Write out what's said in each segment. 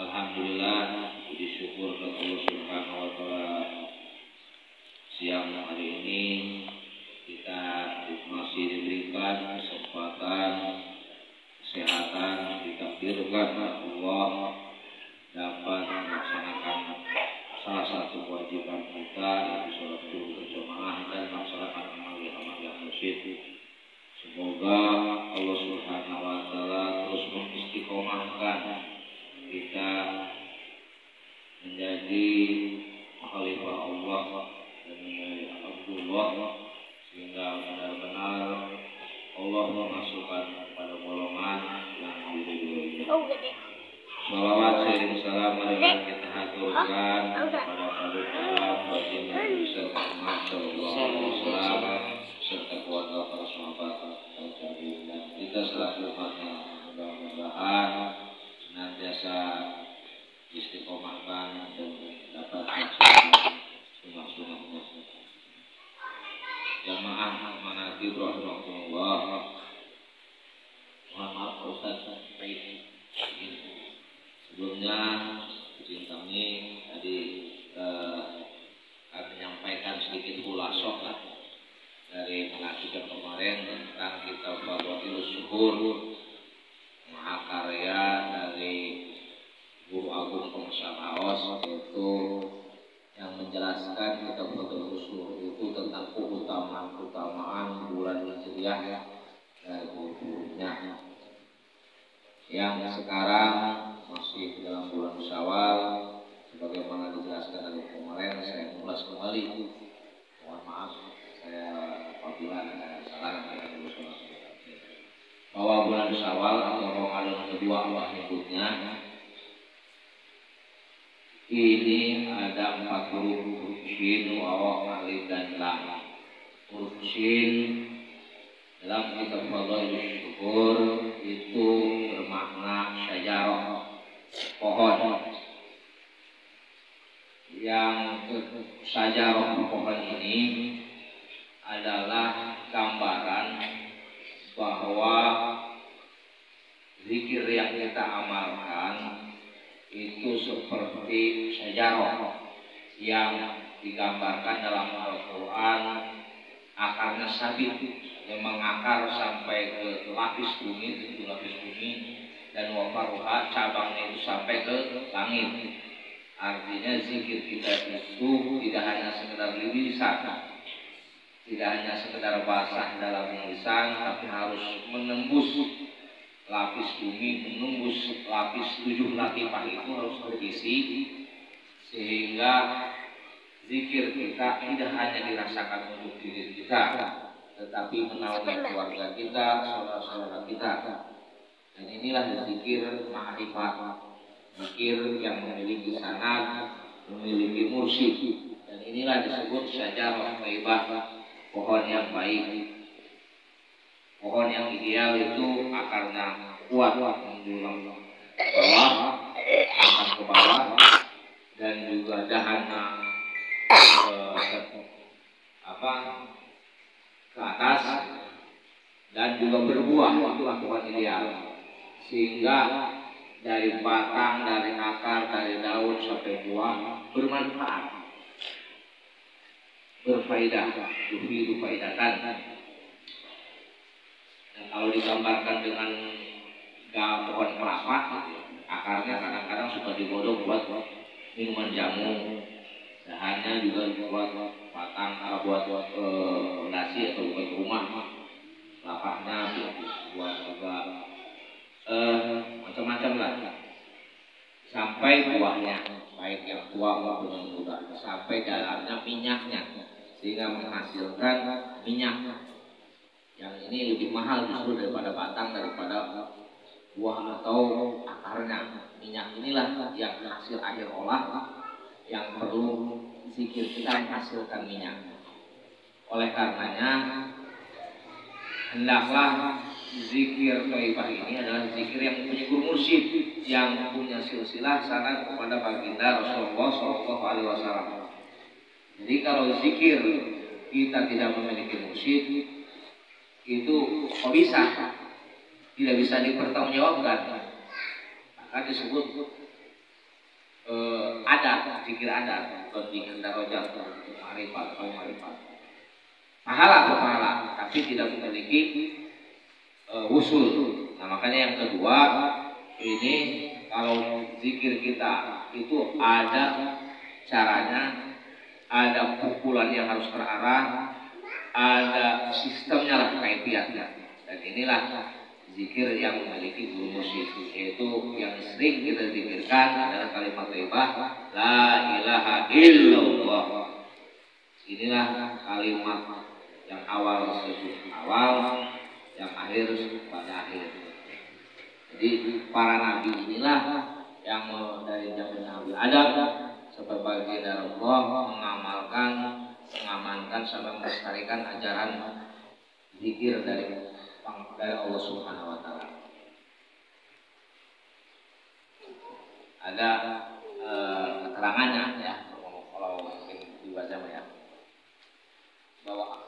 Alhamdulillah, puji syukur kepada Allah Subhanahu wa taala. Siang hari ini kita masih diberikan kesempatan, kesehatan, ditakdirkan Allah dapat melaksanakan salah satu kewajiban kita, yaitu sholat zuhur berjamaah dan melaksanakan amal yang khusyuk. Semoga Allah Subhanahu wa taala terus mengistiqomahkan kita menjadi khalifah Allah dan menjadi Abdullah, sehingga benar-benar Allah memasukkan kepada golongan yang diridhoi. Shalawat sering salam marilah kita haturkan kepada paduka baginda Nabi Muhammad sallallahu alaihi wasallam serta keluarga para sahabat dan kita selaku umatnya, mudah-mudahan senantiasa istiqomahkan dan dapat melaksanakan sunnah-sunnahnya. Jamaah manati rahmatullah. Mohon maaf Ustaz sebelumnya izin kami tadi kami menyampaikan sedikit khulasoh dari pengajian kemarin tentang kitab Fadhailus Zuhur, mahakarya dari Guru Agung Komsal Aos, yaitu yang menjelaskan kitab Fadhailus Zuhur itu tentang keutamaan bulan Hijriah dan gurunya yang sekarang masih dalam bulan Syawal. Sebagaimana dijelaskan dari kemarin, saya mengulas kembali. Mohon maaf saya apabila ada salah bahwa bulan Syawal atau Ramadan kedua Allah nyebutnya ini ada 4 huruf shin, waw, alif dan lam. Huruf shin dalam kitab Fadhailus Zuhur itu bermakna syajarah, pohon. Yang syajarah pohon ini adalah gambaran bahwa zikir yang kita amalkan itu seperti syajarah yang digambarkan dalam Al-Quran, akarnya sabit yang mengakar sampai ke lapis bumi, dan wafaruha cabangnya itu sampai ke langit. Artinya zikir kita itu tidak hanya sekedar lisan, tidak hanya sekedar basah dalam lisan, tapi harus menembus lapis bumi, menembus lapis 7 latifah itu harus terisi, sehingga zikir kita tidak hanya dirasakan untuk diri kita, tetapi menaungi keluarga kita, saudara-saudara kita. Dan inilah zikir ma'rifat, zikir yang memiliki sanad, memiliki mursyid. Dan inilah disebut syajarah thayyibah, pohon yang baik. Pohon yang ideal itu akarnya kuat menjulang bawah, akar ke bawah, dan juga dahannya ke atas, dan juga berbuah. Itulah pohon ideal, sehingga dari batang, dari akar, dari daun sampai buah bermanfaat, berfaedah, yufidu faedatan. Dan kalau digambarkan dengan pohon kelapa, akarnya kadang-kadang suka digodok buat minuman jamu, dahannya juga buat batang, buat nasi atau buat rumah, lapaknya buat juga macam-macam lah, sampai buahnya baik yang tua maupun yang muda, sampai dalamnya minyaknya, sehingga menghasilkan minyak yang ini lebih mahal justru daripada batang, daripada buah atau akarnya. Minyak inilah yang hasil akhir olah yang perlu zikir kita menghasilkan minyak. Oleh karenanya hendaklah zikir thayyibah ini adalah zikir yang mempunyai guru mursyid, yang punya silsilah sanad kepada baginda Rasulullah SAW. Jadi kalau zikir kita tidak memiliki mursyid, itu kok bisa? Tidak bisa dipertanggungjawabkan. Maka disebut adat, zikir adat, bukan zikir darajat, ma'rifat. Pahala, tapi tidak memiliki usul. Nah, makanya yang kedua ini, kalau zikir kita itu ada caranya, ada pukulan yang harus terarah, ada sistemnya lah, kaifiatnya. Dan inilah zikir yang memiliki guru mursyid, yaitu yang sering kita zikirkan adalah kalimat thayyibah la ilaha illallah. Inilah kalimat yang awal disebut awal, yang akhir pada akhir. Jadi para nabi inilah yang dari zaman Nabi Adam sampai baginda Allah mengamankan sampai melestarikan ajaran zikir dari Allah Subhanahu wa taala. Ada keterangannya ya, kalau mungkin dibaca ya, bahwa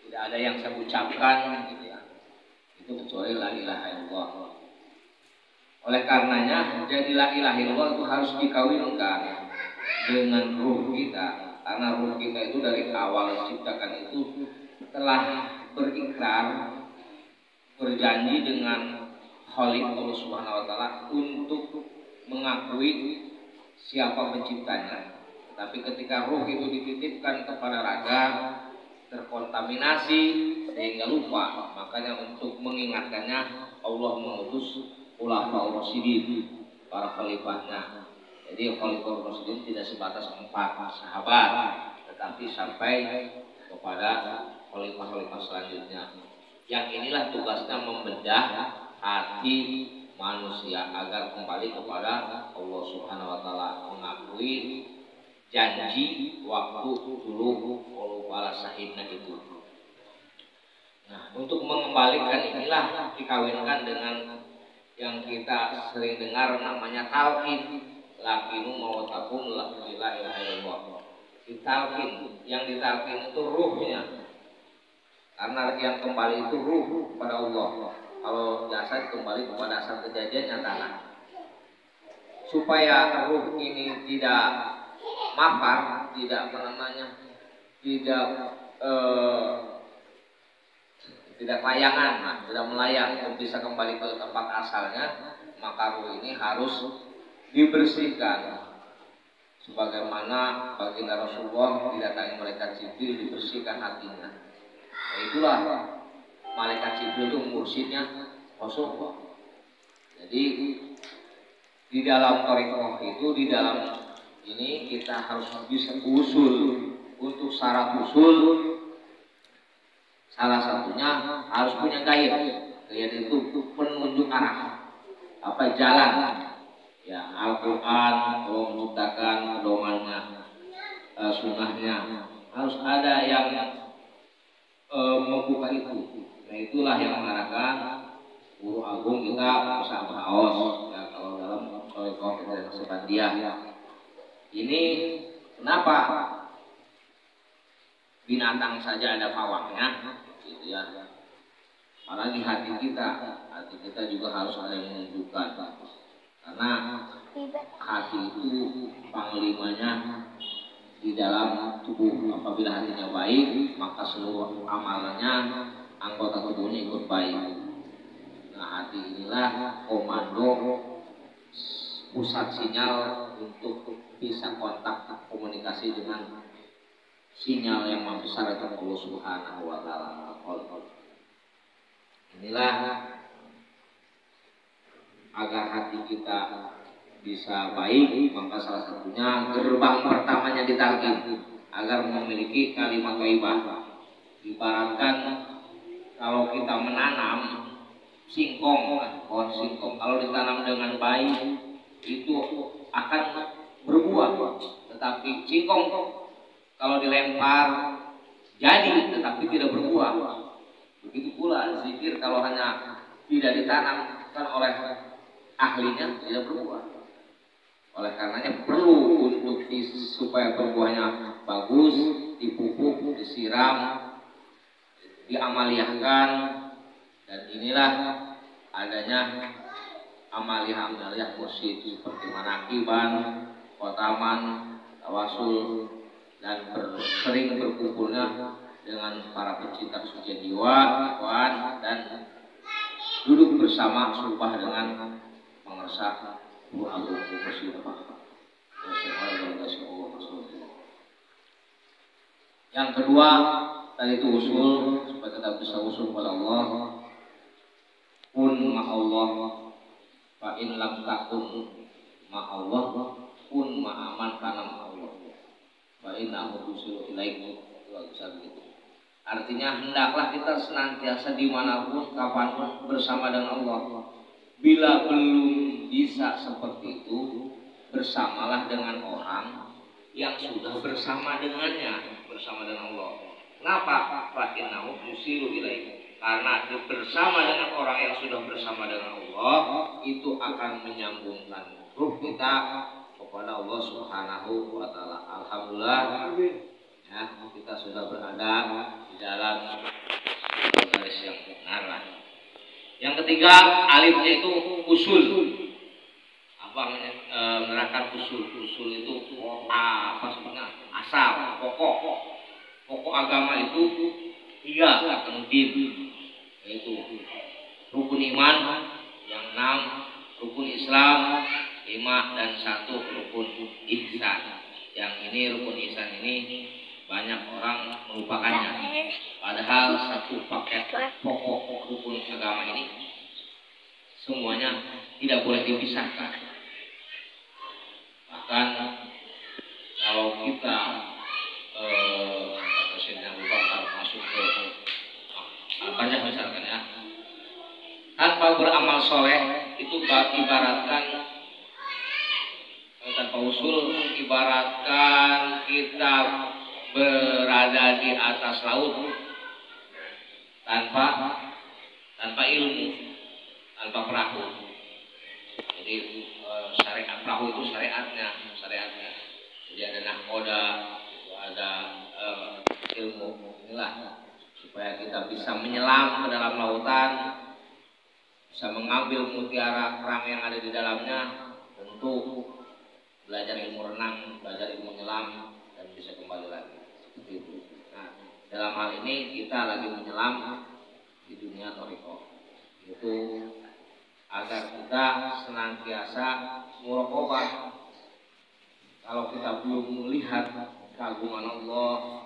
tidak ada yang saya ucapkan gitu ya, itu kecuali la ilaha illallah. Oleh karenanya, jadi la ilaha illallah itu harus dikawinkan dengan ruh kita, karena ruh kita itu dari awal diciptakan itu telah berikrar, berjanji dengan Khalik Allah Subhanahu wa taala untuk mengakui siapa penciptanya. Tapi ketika ruh itu dititipkan kepada raga, terkontaminasi sehingga lupa. Makanya untuk mengingatkannya Allah mengutus Khulafaur Rasyidin, para khalifahnya. Jadi Khulafaur Rasyidin tidak sebatas 4 sahabat, tetapi sampai kepada khalifah-khalifah selanjutnya. Yang inilah tugasnya membedah hati manusia agar kembali kepada Allah Subhanahu wa taala, mengakui janji waktu dulu para sahibna itu. Nah, untuk mengembalikan inilah dikawinkan dengan yang kita sering dengar namanya talqin. Lakinu mautakum la ilaha illallah. Ditalqin, yang ditalqin itu ruhnya. Karena yang kembali itu ruh kepada Allah. Kalau jasad kembali kepada asal kejadian nyata. Supaya ruh ini tidak mafar, tidak tidak layangan, tidak melayang untuk bisa kembali ke tempat asalnya, maka ruh ini harus dibersihkan. Sebagaimana baginda Rasulullah didatangi malaikat Jibril, dibersihkan hatinya. Nah, itulah malaikat Jibril itu mursyidnya Rasulullah. Jadi di dalam thariqah itu, di dalam ini kita harus bisa usul. Untuk syarat usul, salah satunya harus punya gaib. Gaib itu penunjuk arah, apa jalan. Ya, Al-Quran Allah menciptakan pedomannya, sunnahnya, harus ada yang membuka itu. Nah, itulah yang mengarahkan guru agung kita Ustaz Haos ya, kalau dalam thariqah dan Sebandiah. Ini kenapa binatang saja ada pawangnya, gitu ya. Apalagi hati kita juga harus ada yang menunjukkan. Karena hati itu panglimanya di dalam tubuh. Apabila hatinya baik, maka seluruh amalannya, anggota tubuhnya ikut baik. Nah, hati inilah komando pusat sinyal untuk bisa kontak komunikasi dengan sinyal yang maha besar itu Allah Subhanahu wa taala. Inilah agar hati kita bisa baik, maka salah satunya gerbang pertamanya ditalqin agar memiliki kalimat thayyibah. Ibaratkan kalau kita menanam singkong, pohon singkong, kalau ditanam dengan baik itu akan berbuah. Tetapi singkong kalau dilempar jadi tetapi tidak berbuah. Begitu pula zikir kalau hanya tidak ditanamkan oleh ahlinya tidak berbuah. Oleh karenanya perlu untuk supaya berbuahnya bagus, dipupuk, disiram, diamaliahkan, dan inilah adanya amaliyah mursyid seperti manakiban, khotaman, tawasul, dan sering berkumpulnya dengan para pecinta suci jiwa, dan duduk bersama sumpah dengan mengesah yang kedua tadi itu usul supaya kita bisa usul kepada Allah. Kun ma'allah fa in lam takun ma'allah kun ma'aman kana ma'allah fa innahu yusilu ilaihi. Artinya hendaklah kita senantiasa dimanapun kapanpun bersama dengan Allah. Bila belum bisa seperti itu, bersamalah dengan orang yang sudah bersama dengannya, bersama dengan Allah. Kenapa? Fa innahu yusilu ilaihi. Karena bersama dengan orang yang sudah bersama dengan Allah itu akan menyambungkan ruh kita kepada Allah Subhanahu wa taala. Alhamdulillah ya, kita sudah berada di dalam garis yang benar. Yang ketiga, alifnya itu usul. Apa menerangkan usul? Usul itu apa sebenarnya? Asal, pokok. Pokok agama itu tiga, din, yaitu rukun iman yang 6, rukun Islam 5, dan 1 rukun ihsan. Yang ini rukun ihsan ini banyak orang melupakannya. Padahal satu paket pokok rukun agama ini semuanya tidak boleh dipisahkan. Bahkan kalau kita masuk ke banyak misalkan ya, tanpa beramal soleh itu ibaratkan tanpa usul ibaratkan kita berada di atas laut tanpa ilmu, tanpa perahu. Jadi syariat perahu itu syariatnya. Jadi ada nahkoda, ada ilmu inilah supaya kita bisa menyelam ke dalam lautan, bisa mengambil mutiara kerang yang ada di dalamnya, tentu belajar ilmu renang, belajar ilmu menyelam, dan bisa kembali lagi seperti itu. Nah, dalam hal ini kita lagi menyelam di dunia thariqah, itu agar kita senantiasa muraqabah. Kalau kita belum melihat keagungan Allah,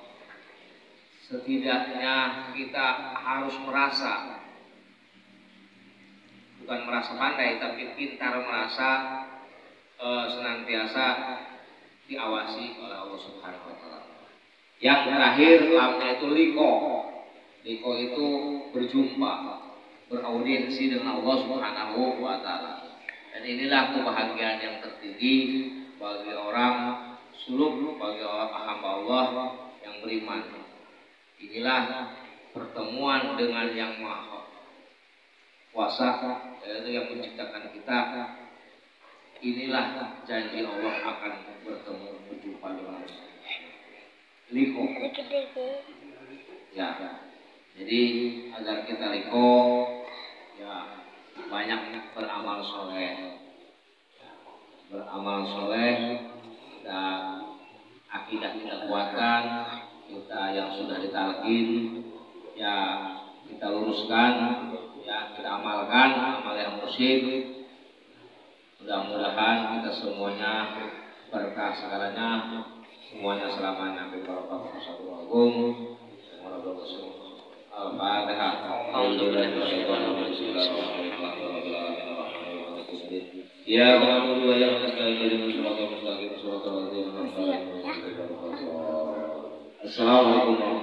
setidaknya kita harus merasa, bukan merasa pandai, tapi pintar merasa senantiasa diawasi oleh Allah Subhanahu wa taala. Yang terakhir lamnya itu liko. Liko itu berjumpa, beraudiensi dengan Allah Subhanahu wa taala. Dan inilah kebahagiaan yang tertinggi bagi orang suluk, bagi orang hamba Allah yang beriman. Inilah pertemuan dengan yang Maha Kuasa, yaitu yang menciptakan kita. Inilah janji Allah akan bertemu, berjumpa dengan liko. Ya, jadi agar kita liko, ya banyak beramal soleh, dan akidah kita kuatkan, kita yang sudah ditalqin, ya kita luruskan, ya kita amalkan amal yang mursyid. Mudah-mudahan kita semuanya berkah segalanya, semuanya selamanya berbarokah wassalamu alaikum warahmatullahi wabarakatuh. Al-Fatihah. Ya Muhammad wa ya Assalamualaikum warahmatullahi wabarakatuh.